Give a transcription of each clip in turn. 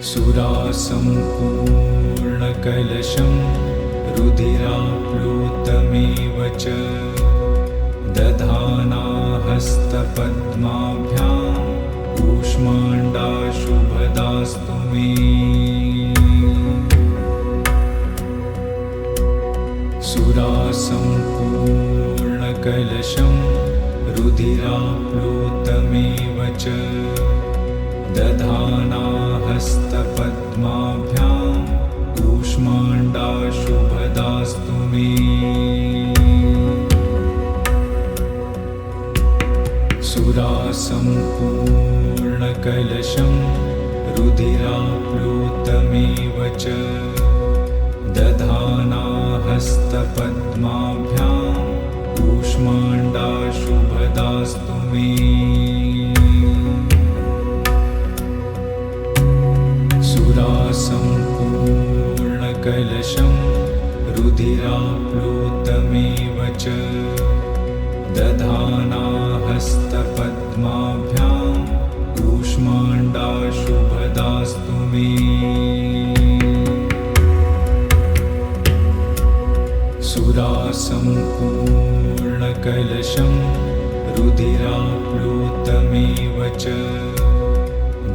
सुरासम्पूर्णकलशं रुधिराप्लुतमेव च दधाना हस्तपद्माभ्यां कूष्माण्डाशुभदास्तु मे। सुरासम्पूर्णकलशं रुधिराप्लुतमेव च दधाना हस्तपद्माभ्यां कूष्माण्डाशुभदास्तु मे। सुरासम्पूर्णकलशं रुधिराप्लुतमेव च दधाना हस्तपद्माभ्यां कूष्माण्डाशुभदास्तु मे। सुरासम्पूर्णकलशं रुधिराप्लुतमेव च दधाना हस्तपद्माभ्यां कूष्माण्डाशुभदास्तु मे। सुरासम्पूर्णकलशं रुधिराप्लुतमेव च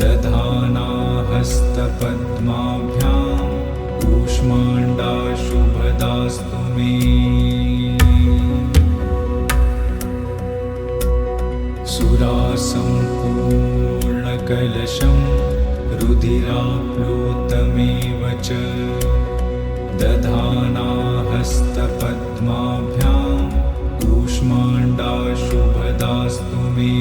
दधाना हस्तपद्माभ्यां कूष्माण्डाशुभदास्तु मे। सुरासम्पूर्णकलशं रुधिराप्लुतमेव च दधाना हस्तपद्माभ्यां कूष्माण्डाशुभदास्तु मे।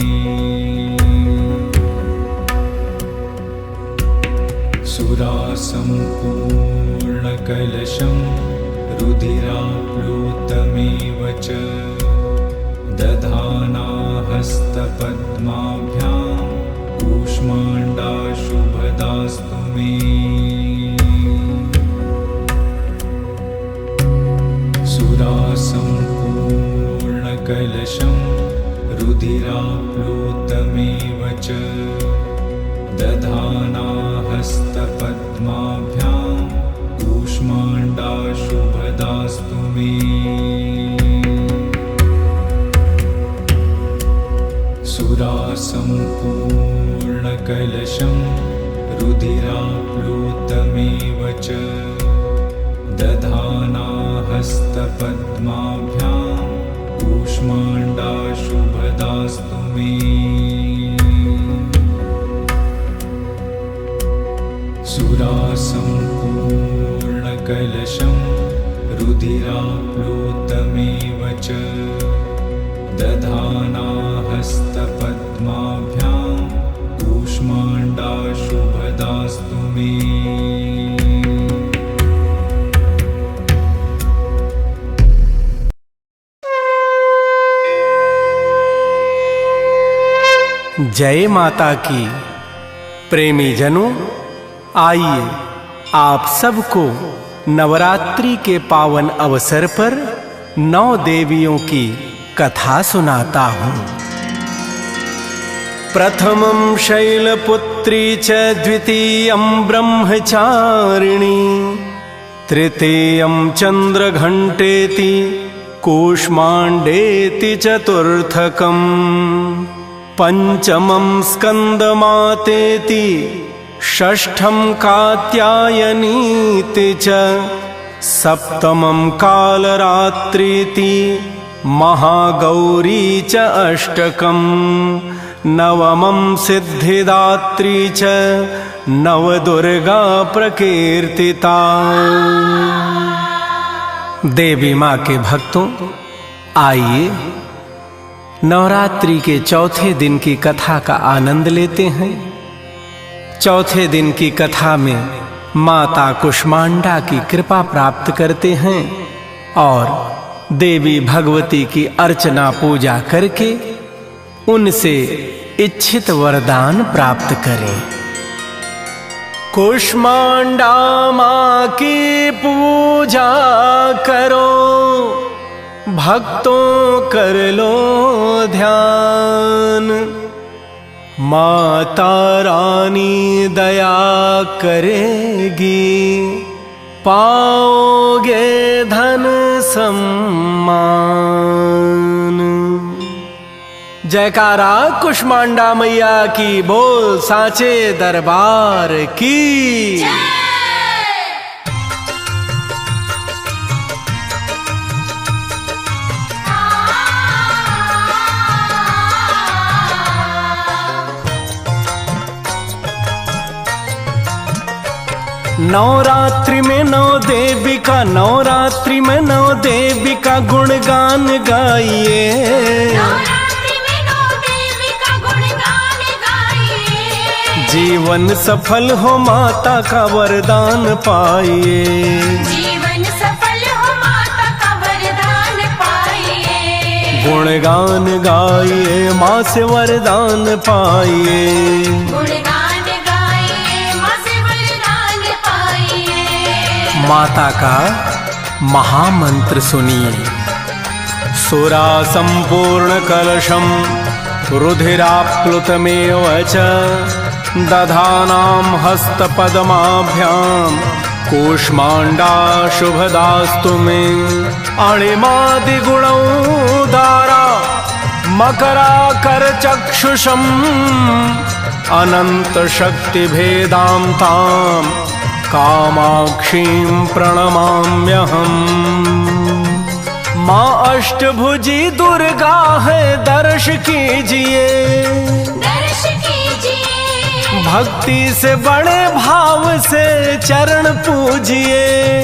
सुरासम्पूर्णकलशं रुधिराप्लुतमेव च दधाना हस्तपद्माभ्यां कूष्माण्डाशुभदास्तु मे। सुरासम्पूर्णकलशं रुधिराप्लुतमेव च दधाना हस्तपद्माभ्यां कूष्माण्डाशुभदास्तु मे। सुरासम्पूर्णकलशं रुधिराप्लुतमेव च दधाना हस्तपद्माभ्यां कूष्माण्डाशुभदास्तु मे। सुरासम्पूर्णकलशं रुधिराप्लुतमेव च दधाना हस्तपद्माभ्यां कूष्माण्डाशुभदास्तु मे। जय माता की। प्रेमी जनों, आइए आप सबको नवरात्रि के पावन अवसर पर 9 देवियों की कथा सुनाता हूँ। प्रथमं शैलपुत्री च द्वितीयं ब्रह्मचारिणी तृतीयं चन्द्रघण्टेति कूष्माण्डेति चतुर्थकम् पंचमं स्कन्दमातेति षष्ठं कात्यायनीति च सप्तमं कालरात्रीति महागौरी च अष्टकं नवमं सिद्धिदात्री च नवदुर्गा प्रकीर्तिता। देवी माँ के भक्तों, आइए नवरात्रि के चौथे दिन की कथा का आनंद लेते हैं। चौथे दिन की कथा में माता कुष्मांडा की कृपा प्राप्त करते हैं और देवी भगवती की अर्चना पूजा करके उनसे इच्छित वरदान प्राप्त करें। कुष्मांडा माँ की पूजा करो, भक्तों कर लो ध्यान, माता रानी दया करेगी, पाओगे धन सम्मान। जयकारा कुष्मांडा मैया की, बोल साचे दरबार की। नवरात्रि में नौ देवी का, नवरात्रि में नौ देवी का गुणगान गाइए। नवरात्रि में नौ देवी का गुणगान गाइए। जीवन सफल हो माता का वरदान पाइए। जीवन सफल हो माता का वरदान पाइए। गुणगान गाइए, माँ से वरदान पाइए। माता का महामंत्र सुनिए। सुरा संपूर्ण कलशम रुधिराप्लुतमेव च, दधानां हस्तपद्माभ्यां कूष्मांडा शुभदास्तु मे। अणिमादिगुणोदारा मकराकर चक्षुषम्, अनंत शक्ति भेदां ताम् कामाक्षीं प्रणमाम्यहम्। माँ अष्टभुजी दुर्गा है, दर्श कीजिए। दर्श कीजिए। भक्ति से बड़े भाव से चरण पूजिए।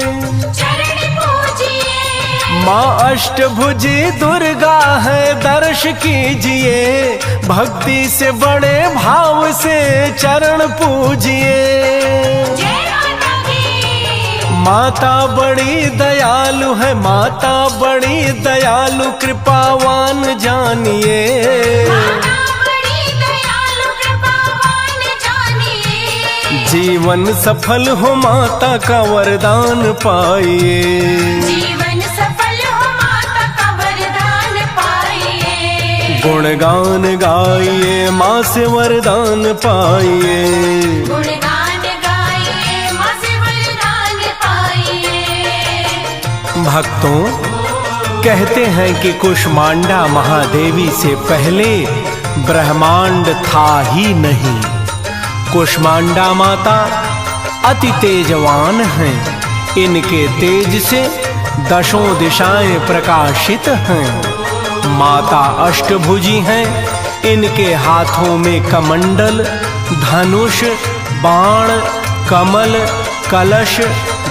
चरण पूजिए। माँ अष्टभुजी दुर्गा है, दर्श कीजिए। भक्ति से बड़े भाव से चरण पूजिए। माता बड़ी दयालु है, माता बड़ी दयालु, कृपावान जानिए। माता बड़ी दयालु, कृपावान जानिए। जीवन सफल हो माता का वरदान पाइए। जीवन सफल हो माता का वरदान पाइए। गुणगान गाइए, माँ से वरदान पाइए। भक्तों, कहते हैं कि कुष्मांडा महादेवी से पहले ब्रह्मांड था ही नहीं। कुष्मांडा माता अति तेजवान हैं। इनके तेज से दशों दिशाएं प्रकाशित हैं। माता अष्टभुजी हैं। इनके हाथों में कमंडल, धनुष, बाण, कमल, कलश,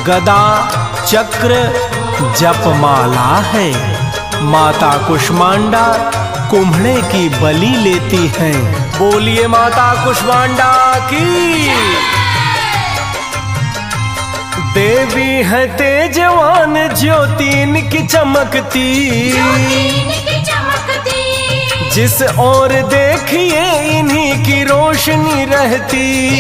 गदा, चक्र, जपमाला है। माता कुष्मांडा कुम्हड़े की बलि लेती हैं। बोलिए माता कुष्मांडा की। देवी है तेजवान, ज्योति इनकी चमकती। जिस ओर देखिए इन्हीं की रोशनी रहती।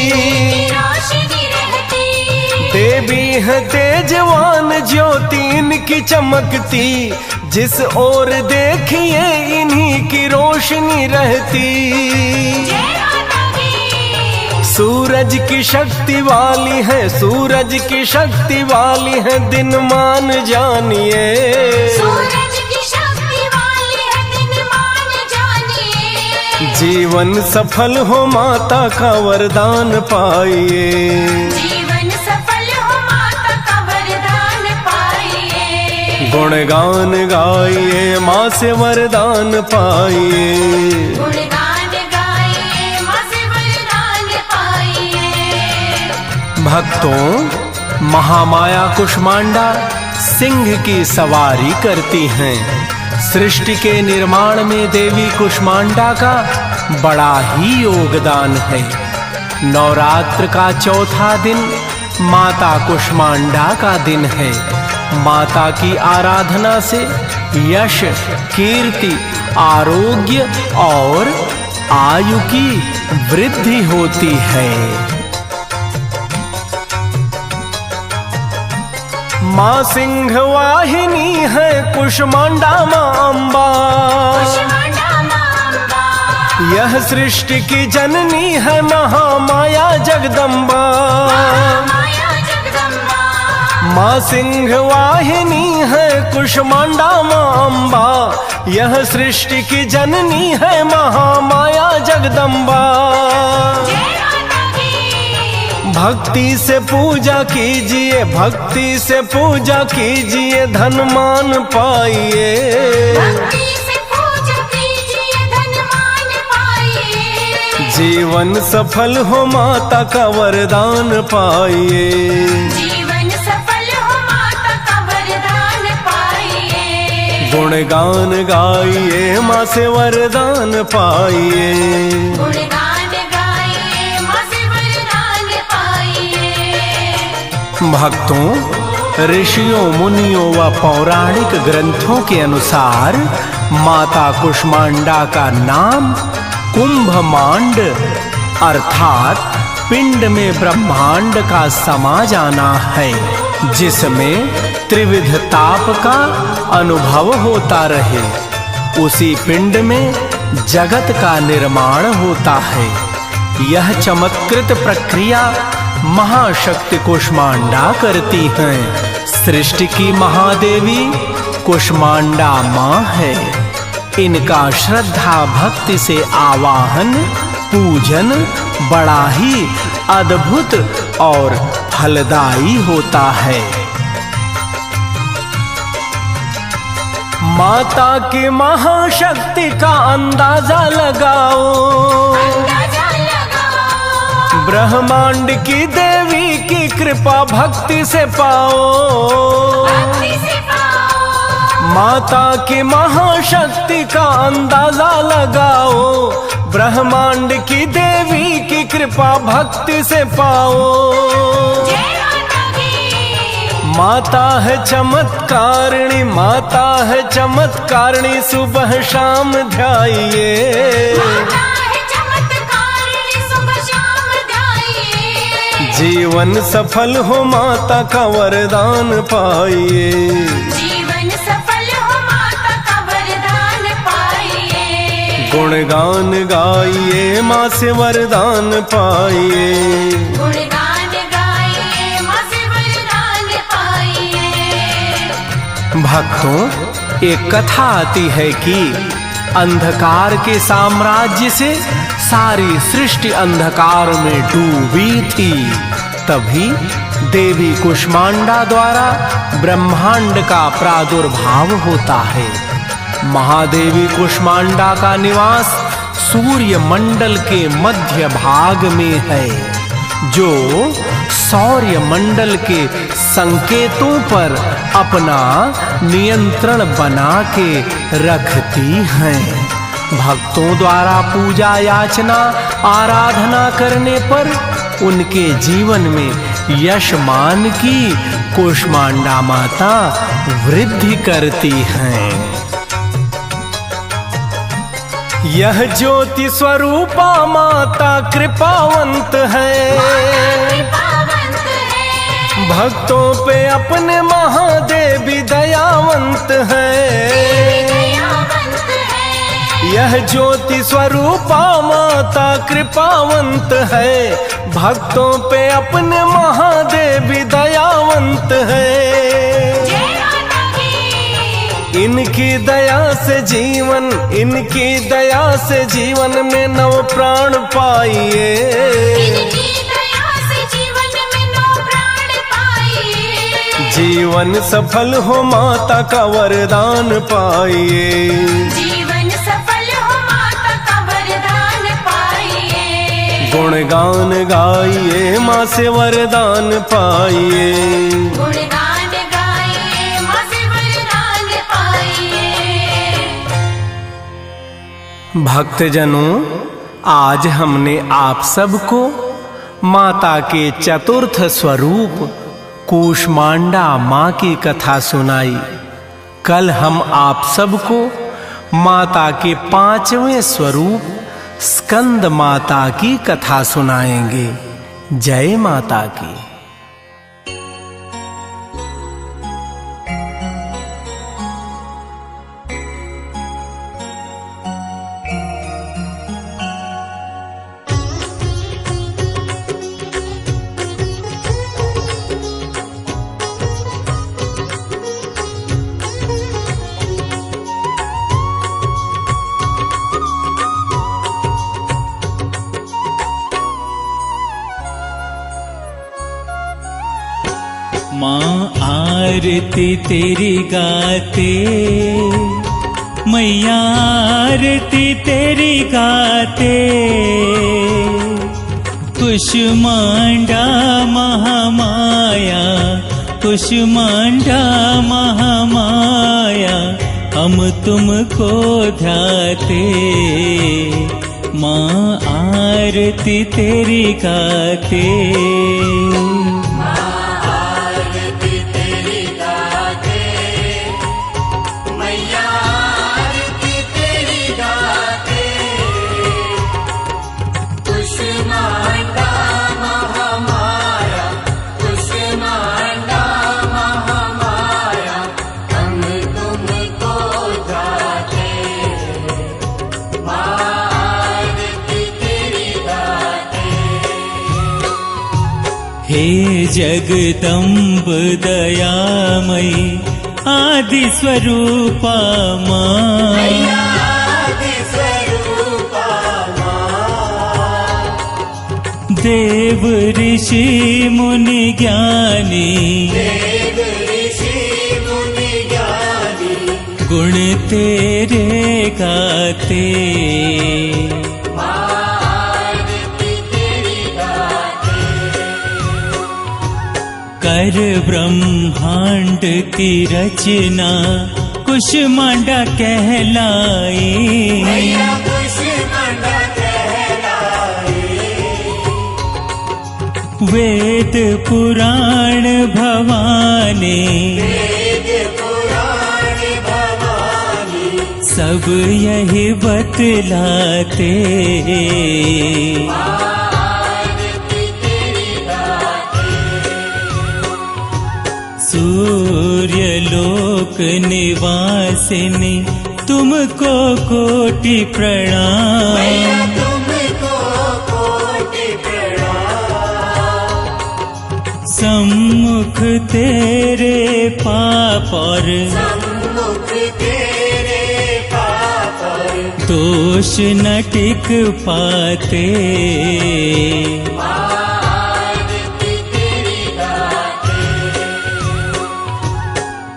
देवी है तेजवान, ज्योति इनकी चमकती। जिस ओर देखिए इन्हीं की रोशनी रहती। सूरज की शक्ति वाली है, सूरज की शक्ति वाली है, दिन मान जानिए। सूरज की शक्ति वाली है, दिन मान जानिए। जीवन सफल हो माता का वरदान पाइए। गुणगान गाइए, माँ से वरदान पाइए। गुणगान गाइए, माँ से वरदान पाइए। भक्तों, महामाया कुष्मांडा सिंह की सवारी करती हैं। सृष्टि के निर्माण में देवी कुष्मांडा का बड़ा ही योगदान है। नवरात्र का चौथा दिन माता कुष्मांडा का दिन है। माता की आराधना से यश, कीर्ति, आरोग्य और आयु की वृद्धि होती है। माँ सिंह वाहिनी है कुष्मांडा मां अम्बा। यह सृष्टि की जननी है महामाया जगदम्बा। माया जगदम्बा। माँ सिंह वाहिनी है कुष्मांडा माँ अम्बा। यह सृष्टि की जननी है महामाया जगदम्बा। जय माता की। भक्ति से पूजा कीजिए, भक्ति से पूजा कीजिए, धन मान पाइए। भक्ति से पूजा कीजिए, धन मान पाइए। जीवन सफल हो माता का वरदान पाइए। जीवन सफल हो माता का वरदान पाइए। गुणगान गाइए माँ से वरदान पाइए। गुणगान गाइए, माँ से वरदान पाइए। भक्तों, ऋषियों मुनियों व पौराणिक ग्रंथों के अनुसार माता कुष्मांडा का नाम कुंभमांड अर्थात पिंड में ब्रह्मांड का समा जाना है, जिसमें त्रिविध ताप का अनुभव होता रहे। उसी पिंड में जगत का निर्माण होता है। यह चमत्कृत प्रक्रिया महाशक्ति कुष्मांडा करती हैं। सृष्टि की महादेवी कुष्मांडा माँ है। इनका श्रद्धा भक्ति से आवाहन पूजन बड़ा ही अद्भुत और फलदायी होता है। माता की महाशक्ति का अंदाजा लगाओ। अंदाजा लगाओ। ब्रह्मांड की देवी की कृपा भक्ति से पाओ। भक्ति से पाओ। माता की महाशक्ति का अंदाजा लगाओ। ब्रह्मांड की देवी की कृपा भक्ति से पाओ। जय माता की। माता है चमत्कारिणी, माता है चमत्कारिणी, सुबह शाम ध्याइए। माता है चमत्कारिणी, सुबह शाम ध्याइए। जीवन सफल हो माता का वरदान पाइए। जीवन सफल हो माता का वरदान पाइए। गुणगान गाइए माँ से वरदान पाइए। गुणगान गाइए, माँ से वरदान पाइए। भक्तों, एक कथा आती है कि अंधकार के साम्राज्य से सारी सृष्टि अंधकार में डूबी थी। तभी देवी कुष्मांडा द्वारा ब्रह्मांड का प्रादुर्भाव होता है। महादेवी कुष्मांडा का निवास सूर्य मंडल के मध्य भाग में है, जो सौर्य मंडल के संकेतों पर अपना नियंत्रण बना के रखती हैं। भक्तों द्वारा पूजा याचना आराधना करने पर उनके जीवन में यश मान की कुष्मांडा माता वृद्धि करती हैं। यह ज्योति स्वरूपा माता कृपावंत है। कृपावंत है। भक्तों पे अपने महादेवी दयावंत है। दयावंत है। यह ज्योति स्वरूपा माता कृपावंत है। भक्तों पे अपने महादेवी दयावंत है। जय माता की। इनकी दया से जीवन, इनकी दया से जीवन में नव प्राण पाइए। इनकी दया से जीवन में नौ प्राण पाइए। जीवन सफल हो माता का वरदान पाइए। जीवन सफल हो माता का वरदान पाइए। गुणगान गाइए माँ से वरदान पाइए। गुणगान गाइए, माँ से वरदान पाइए। भक्तजनों, आज हमने आप सबको माता के चतुर्थ स्वरूप कुष्मांडा माँ की कथा सुनाई। कल हम आप सबको माता के पांचवें स्वरूप स्कंद माता की कथा सुनाएंगे। जय माता की। आरती तेरी गाते, मैया आरती तेरी गाते। कुष्मांडा महामाया, कुष्मांडा महामाया, हम तुमको ध्याते। माँ आरती तेरी गाते। हे जगदम्ब दयामयी आदि स्वरूपा माँ, देव ऋषि मुनि ज्ञानी, गुण तेरे गाते। कर ब्रह्मांड की रचना कुष्मांडा कहलाई, वेद पुराण भवानी, सब यही बतलाते। सूर्य लोक निवासिनी तुमको कोटि प्रणाम, सम्मुख तेरे पाप और दोष न टिक पाते।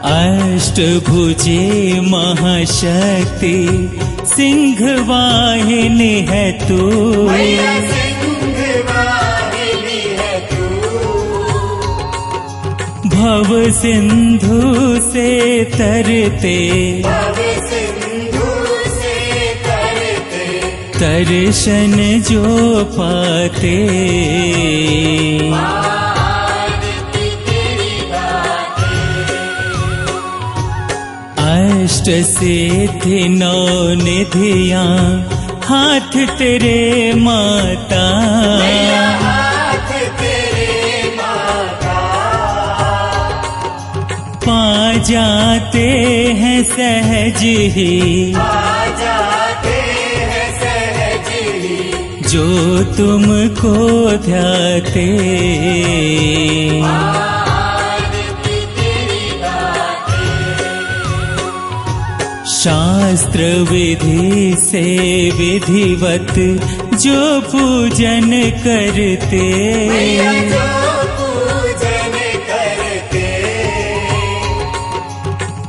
अष्टभुजे महाशक्ति सिंह वाहिनी है तू, भव सिंधु से तरते, दर्शन जो पाते। अष्ट सिद्धि नौ निधियां हाथ तेरे माता, पा जाते हैं सहज ही, जो तुमको ध्याते। शास्त्र विधि से विधिवत जो पूजन करते,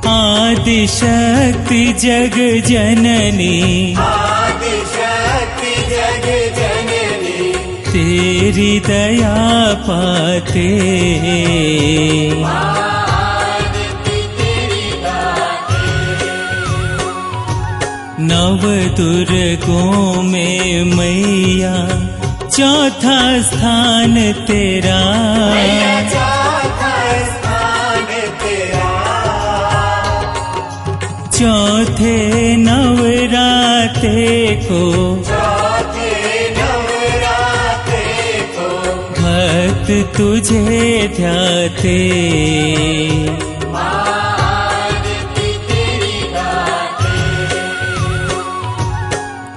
आदि शक्ति जग जननी, तेरी दया पाते। नव दुर्गों में मैया चौथा स्थान तेरा, चौथे नवराते को भक्त तुझे ध्याते।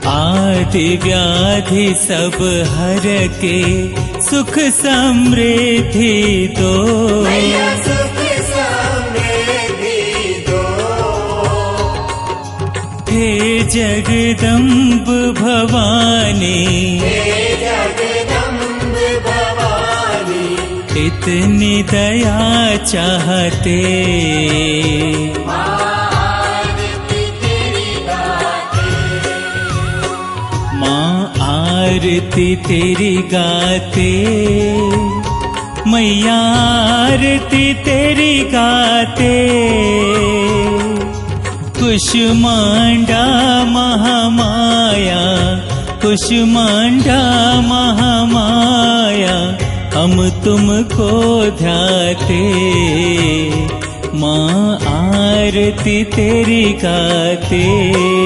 आदि व्याधि सब हर के सुख समृद्धि दो, हे जगदम्ब भवानी, इत इतनी दया चाहते। माँ आरती तेरी गाते, मैया आरती तेरी गाते। कुष्मांडा महामाया, कुष्मांडा महामाया, हम तुमको ध्याते। माँ आरती तेरी गाते।